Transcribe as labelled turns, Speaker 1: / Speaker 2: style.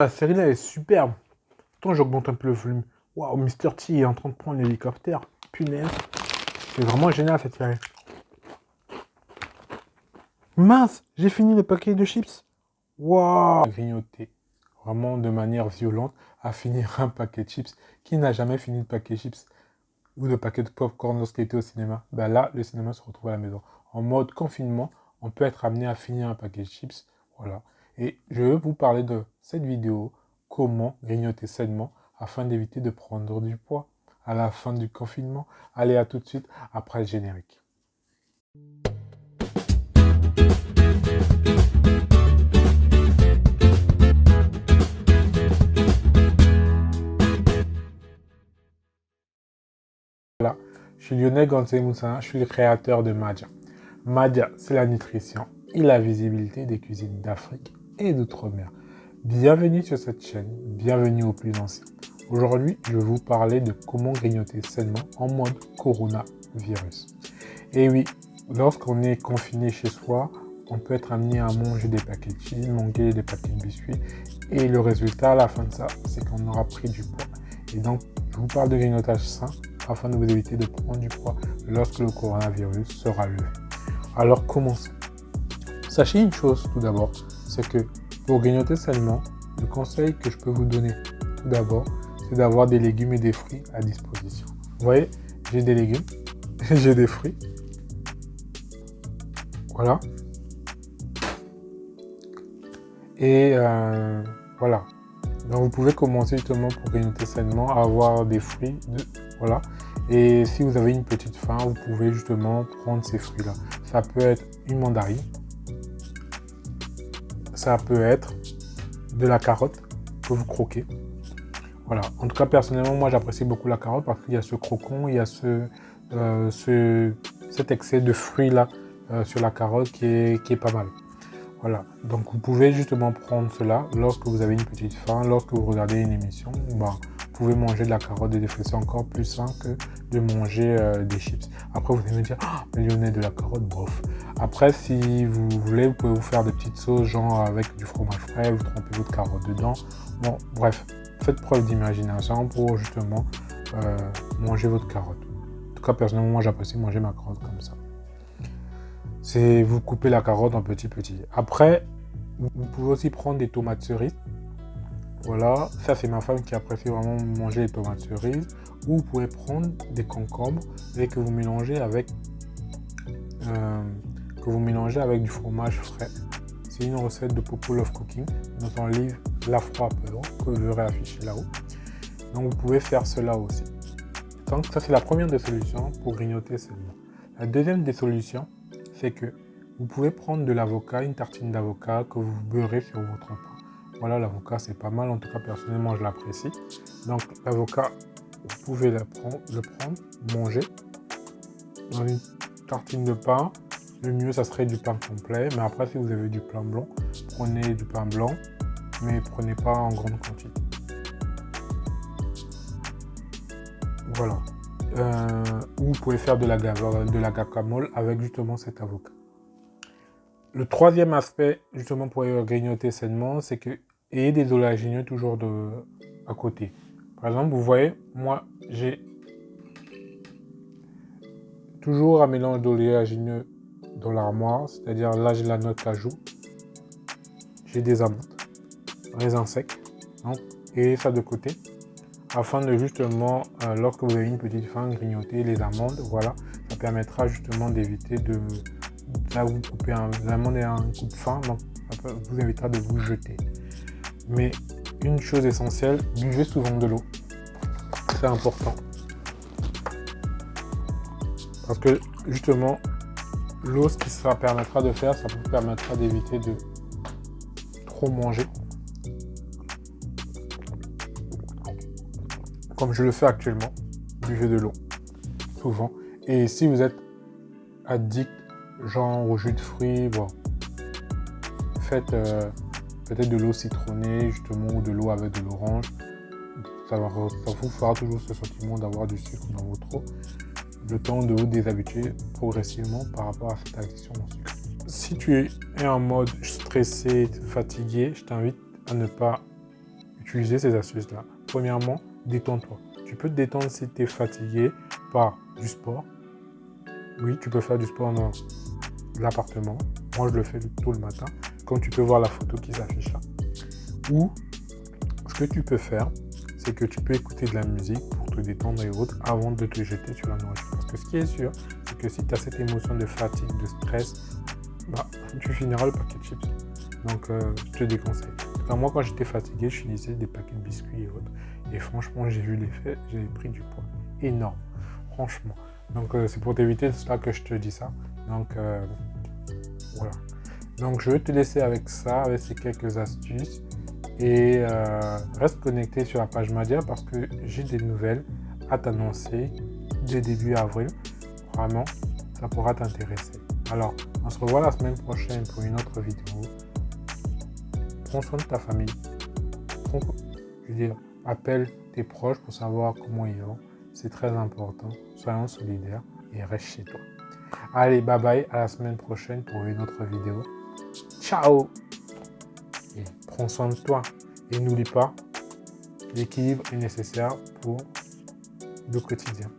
Speaker 1: La série là est superbe. Attends, j'augmente un peu le volume. Waouh, Mr. T est en train de prendre l'hélicoptère. Punaise. C'est vraiment génial cette série. Mince, j'ai fini le paquet de chips. Waouh. Grignoter vraiment de manière violente à finir un paquet de chips. Qui n'a jamais fini de paquet de chips ou de paquet de popcorn lorsqu'il était au cinéma? Ben là, le cinéma se retrouve à la maison. En mode confinement, on peut être amené à finir un paquet de chips. Voilà. Et je veux vous parler de cette vidéo, comment grignoter sainement afin d'éviter de prendre du poids à la fin du confinement. Allez, à tout de suite après le générique. Voilà, je suis Lionel Gonzé-Moussa, je suis le créateur de Madja. Madja, c'est la nutrition et la visibilité des cuisines d'Afrique et d'outre-mer. Bienvenue sur cette chaîne, bienvenue aux plus anciens. Aujourd'hui, je vais vous parler de comment grignoter sainement en mode coronavirus. Et oui, lorsqu'on est confiné chez soi, on peut être amené à manger des paquets de chips, manger des paquets de biscuits. Et le résultat à la fin de ça, c'est qu'on aura pris du poids. Et donc, je vous parle de grignotage sain afin de vous éviter de prendre du poids lorsque le coronavirus sera levé. Alors, commençons. Sachez une chose tout d'abord, c'est que pour grignoter sainement, le conseil que je peux vous donner tout d'abord, c'est d'avoir des légumes et des fruits à disposition. Vous voyez, j'ai des légumes, j'ai des fruits. Voilà. Et voilà. Donc vous pouvez commencer justement pour grignoter sainement à avoir des fruits. Voilà. Et si vous avez une petite faim, vous pouvez justement prendre ces fruits-là. Ça peut être une mandarine. Ça peut être de la carotte que vous croquez. Voilà. En tout cas, personnellement, moi, j'apprécie beaucoup la carotte parce qu'il y a ce crocon, il y a cet excès de fruits-là sur la carotte qui est pas mal. Voilà. Donc, vous pouvez justement prendre cela lorsque vous avez une petite faim, lorsque vous regardez une émission. Bah, vous pouvez manger de la carotte et des fruits. C'est encore plus sain que de manger des chips. Après, vous allez me dire, oh, mais Lionel, de la carotte, bof. Après, si vous voulez, vous pouvez vous faire des petites sauces, genre avec du fromage frais, vous trempez votre carotte dedans. Bon, bref, faites preuve d'imagination pour justement manger votre carotte. En tout cas, personnellement, moi, j'apprécie manger ma carotte comme ça. C'est vous coupez la carotte en petits. Après, vous pouvez aussi prendre des tomates cerises. Voilà, ça c'est ma femme qui apprécie vraiment manger les tomates cerises. Ou vous pouvez prendre des concombres et que vous mélangez avec du fromage frais. C'est une recette de Popo Love Cooking, notre livre L'Afro que vous verrez affiché là-haut. Donc vous pouvez faire cela aussi. Donc ça c'est la première des solutions pour grignoter sainement. La deuxième des solutions, c'est que vous pouvez prendre de l'avocat, une tartine d'avocat que vous beurrez sur votre pain. Voilà, l'avocat c'est pas mal, en tout cas personnellement je l'apprécie. Donc l'avocat, vous pouvez le prendre, manger dans une tartine de pain. Le mieux ça serait du pain complet, mais après si vous avez du pain blanc, prenez du pain blanc, mais prenez pas en grande quantité. Voilà. Ou vous pouvez faire de la guacamole avec justement cet avocat. Le troisième aspect, justement pour grignoter sainement, c'est que ayez des oléagineux toujours à côté. Par exemple, vous voyez, moi, j'ai toujours un mélange d'oléagineux dans l'armoire, c'est-à-dire là, j'ai la noix de cajou, j'ai des amandes, raisins secs, donc, et ça de côté, afin de justement, lorsque vous avez une petite faim, grignoter les amandes, voilà, ça permettra justement d'éviter de... Là, vous coupez l'amande et un coup de faim, donc ça vous évitera de vous jeter. Mais une chose essentielle, buvez souvent de l'eau. C'est important. Parce que justement, l'eau, ce qui ça permettra de faire, ça vous permettra d'éviter de trop manger. Comme je le fais actuellement, buvez de l'eau, souvent. Et si vous êtes addict, genre au jus de fruits, bon, faites peut-être de l'eau citronnée, justement, ou de l'eau avec de l'orange. Ça vous fera toujours ce sentiment d'avoir du sucre dans votre eau. Le temps de vous déshabituer progressivement par rapport à cette addiction au sucre. Si tu es en mode stressé, fatigué, je t'invite à ne pas utiliser ces astuces-là. Premièrement, détends-toi. Tu peux te détendre si tu es fatigué par du sport. Oui, tu peux faire du sport dans l'appartement. Moi, je le fais tôt le matin, comme tu peux voir la photo qui s'affiche là. Ou, ce que tu peux faire, c'est que tu peux écouter de la musique pour te détendre et autres avant de te jeter sur la nourriture. Parce que ce qui est sûr, c'est que si tu as cette émotion de fatigue, de stress, tu finiras le paquet de chips. Donc, je te déconseille. Moi, quand j'étais fatigué, je finissais des paquets de biscuits et autres. Et franchement, j'ai vu l'effet, j'ai pris du poids. Énorme, franchement. Donc, c'est pour t'éviter de cela que je te dis ça. Donc, voilà. Donc, je vais te laisser avec ça, avec ces quelques astuces. Et reste connecté sur la page Madia parce que j'ai des nouvelles à t'annoncer dès début avril. Vraiment, ça pourra t'intéresser. Alors, on se revoit la semaine prochaine pour une autre vidéo. Prends soin de ta famille. Appelle tes proches pour savoir comment ils vont. C'est très important. Soyons solidaires et reste chez toi. Allez, bye bye. À la semaine prochaine pour une autre vidéo. Ciao! Et prends soin de toi. Et n'oublie pas, l'équilibre est nécessaire pour le quotidien.